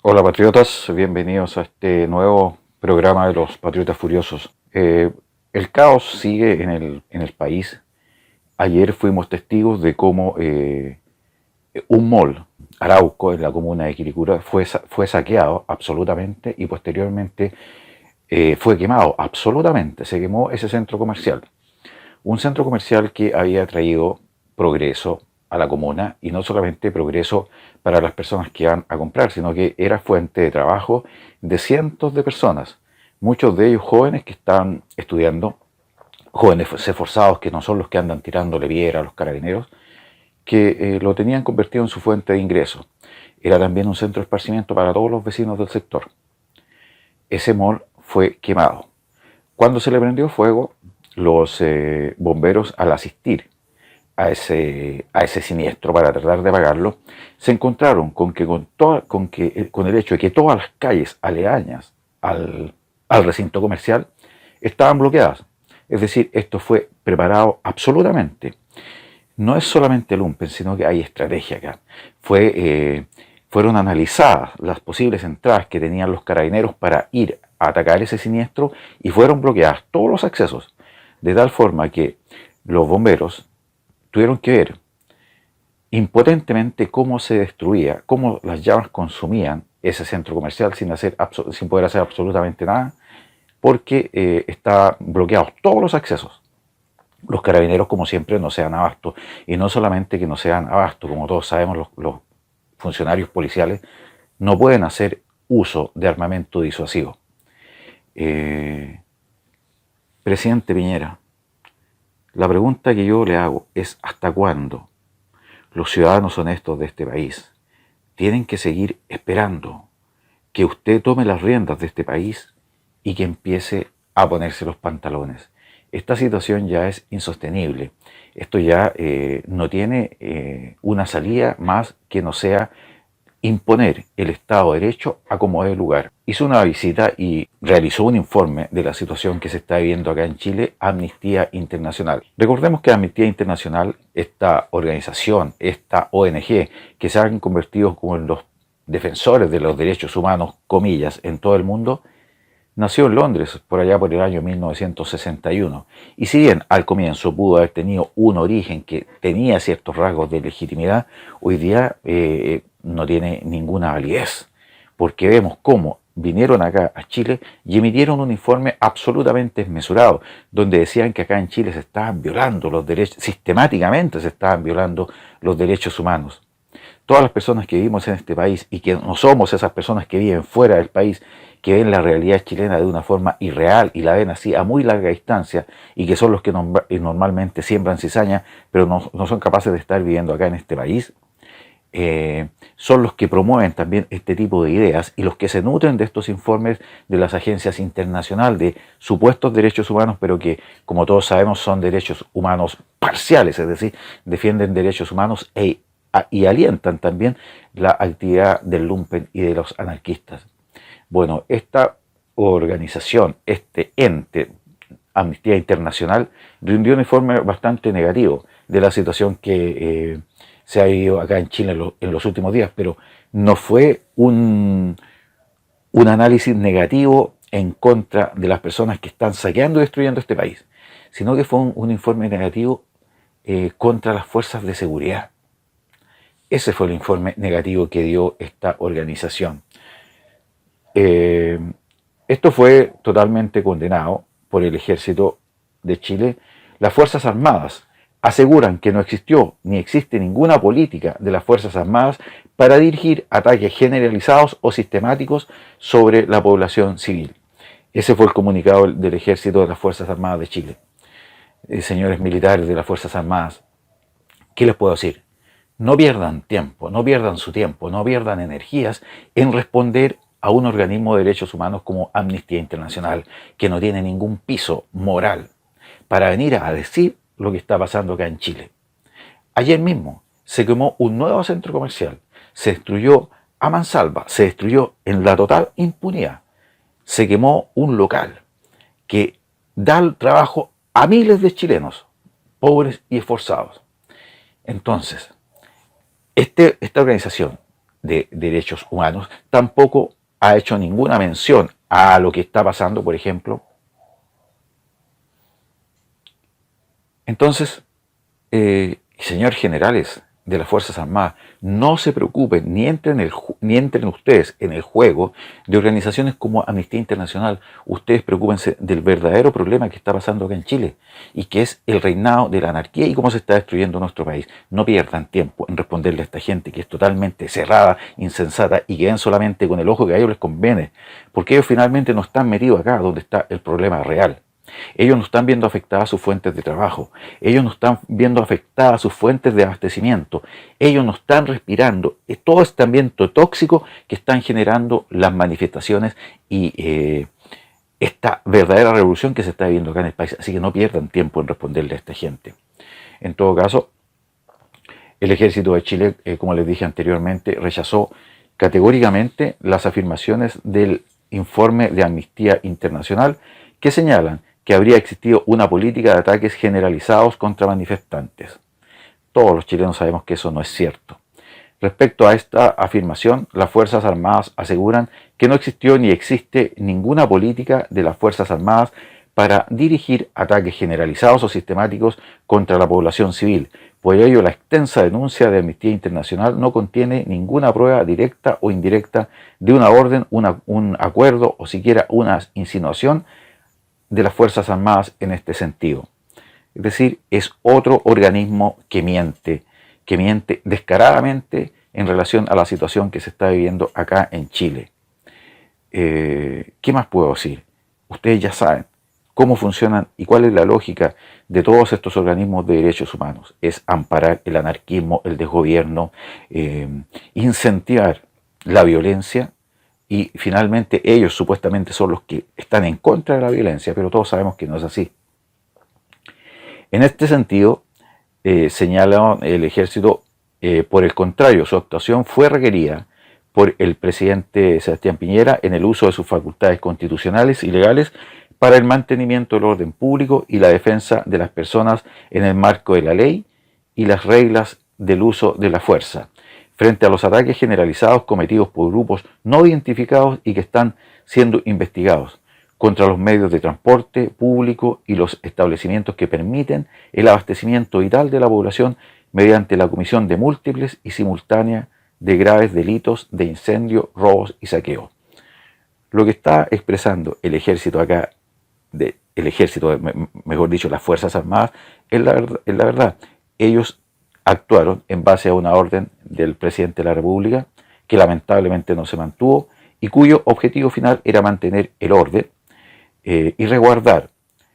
Hola patriotas, bienvenidos a este nuevo programa de los Patriotas Furiosos. El caos sigue en el país. Ayer fuimos testigos de cómo un mall, Arauco, en la comuna de Quilicura, fue saqueado absolutamente y posteriormente fue quemado absolutamente. Se quemó ese centro comercial. Un centro comercial que había traído progreso a la comuna, y no solamente progreso para las personas que iban a comprar, sino que era fuente de trabajo de cientos de personas, muchos de ellos jóvenes que estaban estudiando, jóvenes esforzados que no son los que andan tirándole piedra a los carabineros, que lo tenían convertido en su fuente de ingreso. Era también un centro de esparcimiento para todos los vecinos del sector. Ese mall fue quemado. Cuando se le prendió fuego, los bomberos, al asistir a ese siniestro para tratar de apagarlo, se encontraron con que con el hecho de que todas las calles aledañas al recinto comercial estaban bloqueadas. Es decir, esto fue preparado absolutamente. No es solamente lumpen, sino que hay estrategia acá. Fueron analizadas las posibles entradas que tenían los carabineros para ir a atacar ese siniestro y fueron bloqueadas todos los accesos, de tal forma que los bomberos tuvieron que ver impotentemente cómo se destruía, cómo las llamas consumían ese centro comercial sin poder hacer absolutamente nada, porque estaban bloqueados todos los accesos. Los carabineros, como siempre, no se dan abasto, y no solamente que no se dan abasto, como todos sabemos, los funcionarios policiales no pueden hacer uso de armamento disuasivo. Presidente Piñera, la pregunta que yo le hago es: ¿hasta cuándo los ciudadanos honestos de este país tienen que seguir esperando que usted tome las riendas de este país y que empiece a ponerse los pantalones? Esta situación ya es insostenible. Esto ya no tiene una salida más que no sea imponer el Estado de Derecho a como dé lugar. Hizo una visita y realizó un informe de la situación que se está viviendo acá en Chile, Amnistía Internacional. Recordemos que Amnistía Internacional, esta organización, esta ONG, que se han convertido como en los defensores de los derechos humanos, comillas, en todo el mundo, nació en Londres por allá por el año 1961, y si bien al comienzo pudo haber tenido un origen que tenía ciertos rasgos de legitimidad, hoy día no tiene ninguna validez, porque vemos cómo vinieron acá a Chile y emitieron un informe absolutamente desmesurado, donde decían que acá en Chile se estaban violando los derechos, sistemáticamente se estaban violando los derechos humanos. Todas las personas que vivimos en este país y que no somos esas personas que viven fuera del país, que ven la realidad chilena de una forma irreal y la ven así a muy larga distancia, y que son los que normalmente siembran cizaña, pero no son capaces de estar viviendo acá en este país, son los que promueven también este tipo de ideas y los que se nutren de estos informes de las agencias internacionales de supuestos derechos humanos, pero que, como todos sabemos, son derechos humanos parciales, es decir, defienden derechos humanos y alientan también la actividad del lumpen y de los anarquistas. Bueno, esta organización, este ente, Amnistía Internacional, rindió un informe bastante negativo de la situación que se ha vivido acá en Chile en los últimos días, pero no fue un análisis negativo en contra de las personas que están saqueando y destruyendo este país, sino que fue un informe negativo contra las fuerzas de seguridad. Ese fue el informe negativo que dio esta organización. Esto fue totalmente condenado por el ejército de Chile. Las Fuerzas Armadas aseguran que no existió ni existe ninguna política de las Fuerzas Armadas para dirigir ataques generalizados o sistemáticos sobre la población civil. Ese fue el comunicado del ejército de las Fuerzas Armadas de Chile. Señores militares de las Fuerzas Armadas, ¿qué les puedo decir? No pierdan tiempo, no pierdan su tiempo, no pierdan energías en responder a un organismo de derechos humanos como Amnistía Internacional, que no tiene ningún piso moral para venir a decir lo que está pasando acá en Chile. Ayer mismo se quemó un nuevo centro comercial, se destruyó a mansalva, se destruyó en la total impunidad, se quemó un local que da el trabajo a miles de chilenos, pobres y esforzados. Entonces, esta organización de derechos humanos, tampoco ha hecho ninguna mención a lo que está pasando, por ejemplo. Entonces, señores generales de las Fuerzas Armadas, no se preocupen ni entren ustedes en el juego de organizaciones como Amnistía Internacional. Ustedes preocúpense del verdadero problema que está pasando acá en Chile y que es el reinado de la anarquía y cómo se está destruyendo nuestro país. No pierdan tiempo en responderle a esta gente que es totalmente cerrada, insensata y que ven solamente con el ojo que a ellos les conviene, porque ellos finalmente no están metidos acá donde está el problema real. Ellos no están viendo afectadas sus fuentes de trabajo, ellos no están viendo afectadas sus fuentes de abastecimiento, ellos no están respirando todo este ambiente tóxico que están generando las manifestaciones y esta verdadera revolución que se está viviendo acá en el país. Así que no pierdan tiempo en responderle a esta gente. En todo caso, el ejército de Chile, como les dije anteriormente, rechazó categóricamente las afirmaciones del informe de Amnistía Internacional que señalan que habría existido una política de ataques generalizados contra manifestantes. Todos los chilenos sabemos que eso no es cierto. Respecto a esta afirmación, las Fuerzas Armadas aseguran que no existió ni existe ninguna política de las Fuerzas Armadas para dirigir ataques generalizados o sistemáticos contra la población civil. Por ello, la extensa denuncia de Amnistía Internacional no contiene ninguna prueba directa o indirecta de una orden, un acuerdo o siquiera una insinuación de las Fuerzas Armadas en este sentido. Es decir, es otro organismo que miente descaradamente en relación a la situación que se está viviendo acá en Chile. ¿Qué más puedo decir? Ustedes ya saben cómo funcionan y cuál es la lógica de todos estos organismos de derechos humanos. Es amparar el anarquismo, el desgobierno, incentivar la violencia. Y finalmente ellos supuestamente son los que están en contra de la violencia, pero todos sabemos que no es así. En este sentido, señala el ejército, por el contrario, su actuación fue requerida por el presidente Sebastián Piñera en el uso de sus facultades constitucionales y legales para el mantenimiento del orden público y la defensa de las personas en el marco de la ley y las reglas del uso de la fuerza, frente a los ataques generalizados cometidos por grupos no identificados y que están siendo investigados contra los medios de transporte público y los establecimientos que permiten el abastecimiento vital de la población mediante la comisión de múltiples y simultáneas de graves delitos de incendio, robos y saqueo. Lo que está expresando el ejército acá, mejor dicho, las Fuerzas Armadas, es la verdad. Ellos actuaron en base a una orden del presidente de la República que lamentablemente no se mantuvo y cuyo objetivo final era mantener el orden y resguardar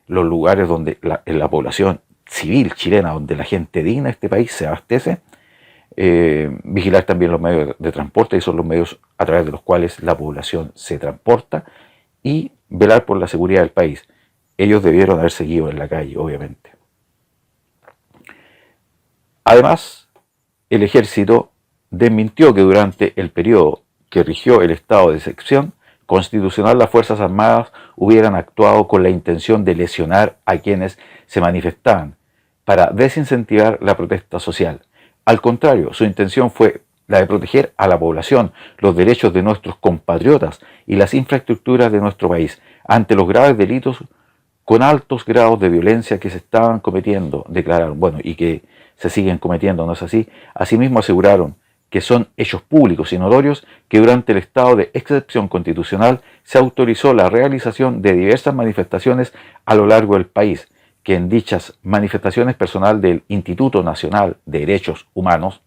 los lugares donde la población civil chilena, donde la gente digna de este país se abastece, vigilar también los medios de transporte, y son los medios a través de los cuales la población se transporta, y velar por la seguridad del país. Ellos debieron haber seguido en la calle, obviamente. Además, el ejército desmintió que durante el periodo que rigió el estado de excepción constitucional las Fuerzas Armadas hubieran actuado con la intención de lesionar a quienes se manifestaban para desincentivar la protesta social. Al contrario, su intención fue la de proteger a la población, los derechos de nuestros compatriotas y las infraestructuras de nuestro país ante los graves delitos con altos grados de violencia que se estaban cometiendo, declararon, y que se siguen cometiendo, ¿no es así? Asimismo aseguraron que son hechos públicos y notorios que durante el estado de excepción constitucional se autorizó la realización de diversas manifestaciones a lo largo del país, que en dichas manifestaciones personal del Instituto Nacional de Derechos Humanos,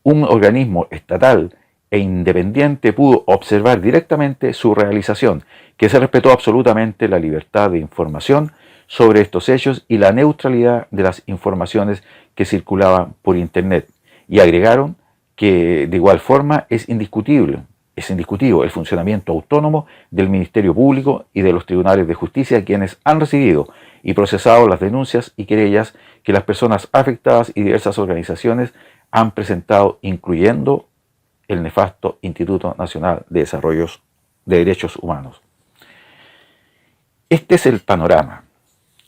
un organismo estatal e independiente pudo observar directamente su realización, que se respetó absolutamente la libertad de información sobre estos hechos y la neutralidad de las informaciones que circulaban por Internet. Y agregaron que de igual forma es indiscutible el funcionamiento autónomo del Ministerio Público y de los tribunales de justicia, quienes han recibido y procesado las denuncias y querellas que las personas afectadas y diversas organizaciones han presentado, incluyendo el nefasto Instituto Nacional de Derechos Humanos. Este es el panorama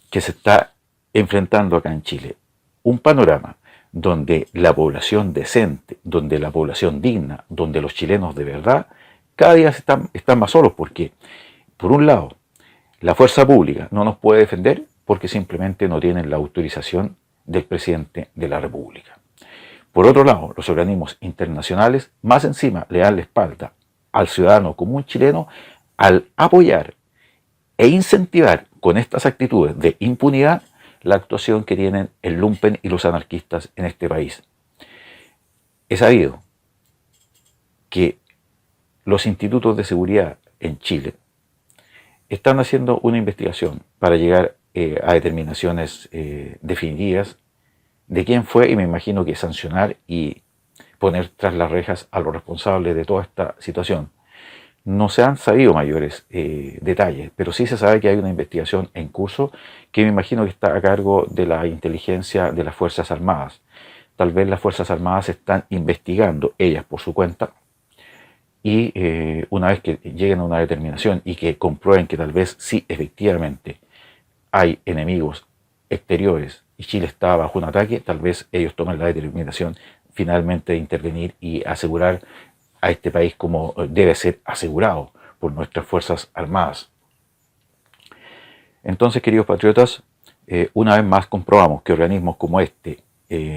que se está enfrentando acá en Chile. Un panorama donde la población decente, donde la población digna, donde los chilenos de verdad, cada día están más solos, porque, por un lado, la fuerza pública no nos puede defender porque simplemente no tienen la autorización del presidente de la República. Por otro lado, los organismos internacionales más encima le dan la espalda al ciudadano común chileno al apoyar e incentivar con estas actitudes de impunidad la actuación que tienen el lumpen y los anarquistas en este país. Es sabido que los institutos de seguridad en Chile están haciendo una investigación para llegar a determinaciones definitivas de quién fue, y me imagino que sancionar y poner tras las rejas a los responsables de toda esta situación. No se han sabido mayores detalles, pero sí se sabe que hay una investigación en curso que me imagino que está a cargo de la inteligencia de las Fuerzas Armadas. Tal vez las Fuerzas Armadas están investigando ellas por su cuenta, y una vez que lleguen a una determinación y que comprueben que tal vez sí efectivamente hay enemigos exteriores y Chile está bajo un ataque, tal vez ellos tomen la determinación finalmente de intervenir y asegurar a este país como debe ser asegurado por nuestras Fuerzas Armadas. Entonces, queridos patriotas, una vez más comprobamos que organismos como este,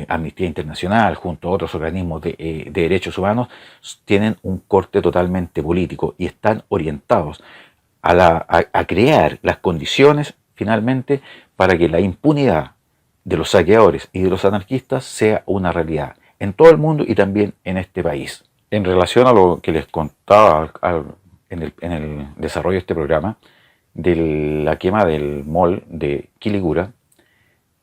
Amnistía Internacional, junto a otros organismos de derechos humanos, tienen un corte totalmente político y están orientados a crear las condiciones finalmente para que la impunidad de los saqueadores y de los anarquistas sea una realidad en todo el mundo y también en este país. En relación a lo que les contaba en el desarrollo de este programa, de la quema del mall de Quilicura,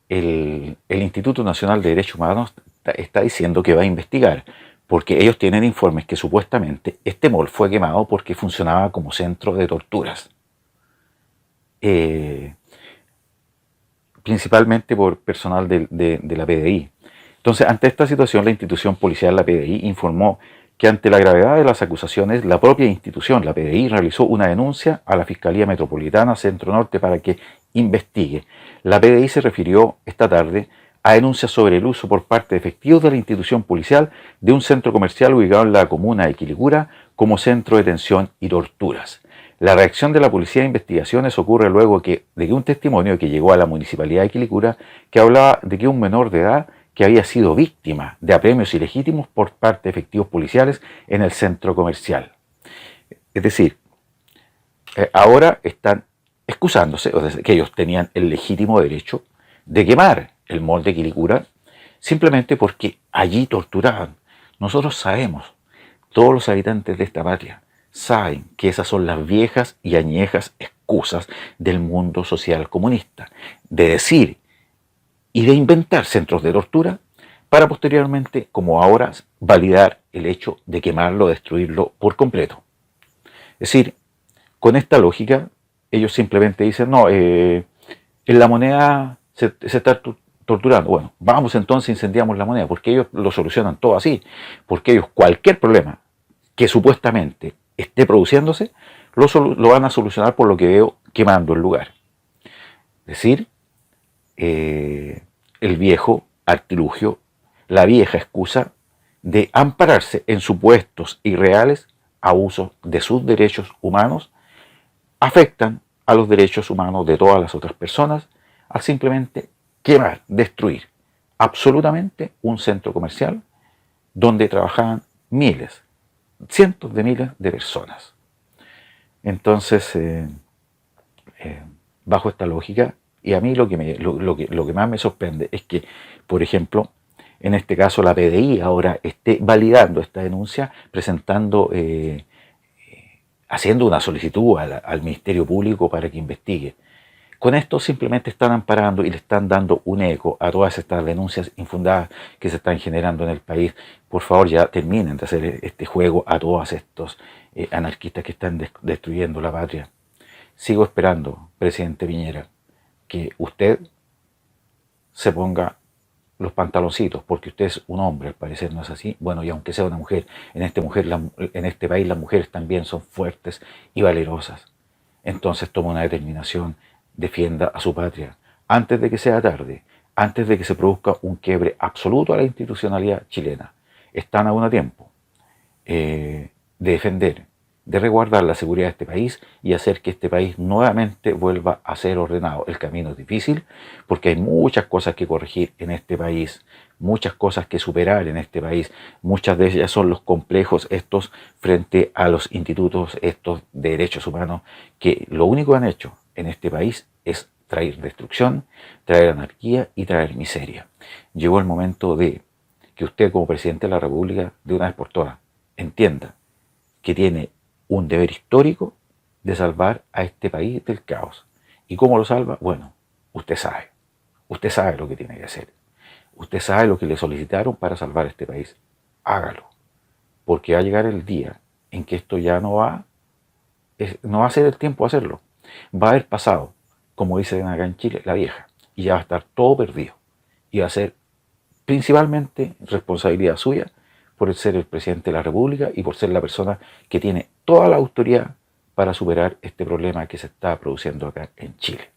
el Instituto Nacional de Derechos Humanos está diciendo que va a investigar, porque ellos tienen informes que supuestamente este mall fue quemado porque funcionaba como centro de torturas. Principalmente por personal de la PDI. Entonces, ante esta situación, la institución policial, la PDI, informó que ante la gravedad de las acusaciones, la propia institución, la PDI, realizó una denuncia a la Fiscalía Metropolitana Centro Norte para que investigue. La PDI se refirió esta tarde a denuncias sobre el uso por parte de efectivos de la institución policial de un centro comercial ubicado en la comuna de Quilicura como centro de detención y torturas. La reacción de la Policía de Investigaciones ocurre luego de que un testimonio que llegó a la Municipalidad de Quilicura que hablaba de que un menor de edad que había sido víctima de apremios ilegítimos por parte de efectivos policiales en el centro comercial. Es decir, ahora están excusándose, o sea, que ellos tenían el legítimo derecho de quemar el mall de Quilicura simplemente porque allí torturaban. Nosotros sabemos, todos los habitantes de esta patria saben que esas son las viejas y añejas excusas del mundo social comunista, de decir y de inventar centros de tortura para posteriormente, como ahora, validar el hecho de quemarlo, destruirlo por completo. Es decir, con esta lógica, ellos simplemente dicen, no, en la moneda se está torturando. Bueno, vamos entonces, incendiamos la moneda, porque ellos lo solucionan todo así, porque ellos cualquier problema que supuestamente esté produciéndose, lo van a solucionar por lo que veo quemando el lugar. Es decir, el viejo artilugio, la vieja excusa de ampararse en supuestos irreales abusos de sus derechos humanos, afectan a los derechos humanos de todas las otras personas al simplemente quemar, destruir absolutamente un centro comercial donde trabajaban miles, cientos de miles de personas. Entonces, bajo esta lógica, y a mí lo que más me sorprende es que, por ejemplo, en este caso la PDI ahora esté validando esta denuncia, presentando, haciendo una solicitud al Ministerio Público para que investigue. Con esto simplemente están amparando y le están dando un eco a todas estas denuncias infundadas que se están generando en el país. Por favor, ya terminen de hacer este juego a todos estos anarquistas que están destruyendo la patria. Sigo esperando, presidente Piñera, que usted se ponga los pantaloncitos, porque usted es un hombre, al parecer no es así. Bueno, y aunque sea una mujer, en este país las mujeres también son fuertes y valerosas. Entonces toma una determinación, defienda a su patria, antes de que sea tarde, antes de que se produzca un quiebre absoluto a la institucionalidad chilena. Están aún a tiempo de defender, de resguardar la seguridad de este país y hacer que este país nuevamente vuelva a ser ordenado. El camino es difícil porque hay muchas cosas que corregir en este país, muchas cosas que superar en este país. Muchas de ellas son los complejos estos frente a los institutos estos de derechos humanos, que lo único que han hecho en este país es traer destrucción, traer anarquía y traer miseria. Llegó el momento de que usted, como presidente de la República, de una vez por todas, entienda que tiene un deber histórico de salvar a este país del caos. ¿Y cómo lo salva? Bueno, usted sabe. Usted sabe lo que tiene que hacer. Usted sabe lo que le solicitaron para salvar a este país. Hágalo. Porque va a llegar el día en que esto ya no va a ser el tiempo de hacerlo. Va a haber pasado, como dicen acá en Chile, la vieja. Y ya va a estar todo perdido. Y va a ser principalmente responsabilidad suya por ser el presidente de la República y por ser la persona que tiene toda la autoridad para superar este problema que se está produciendo acá en Chile.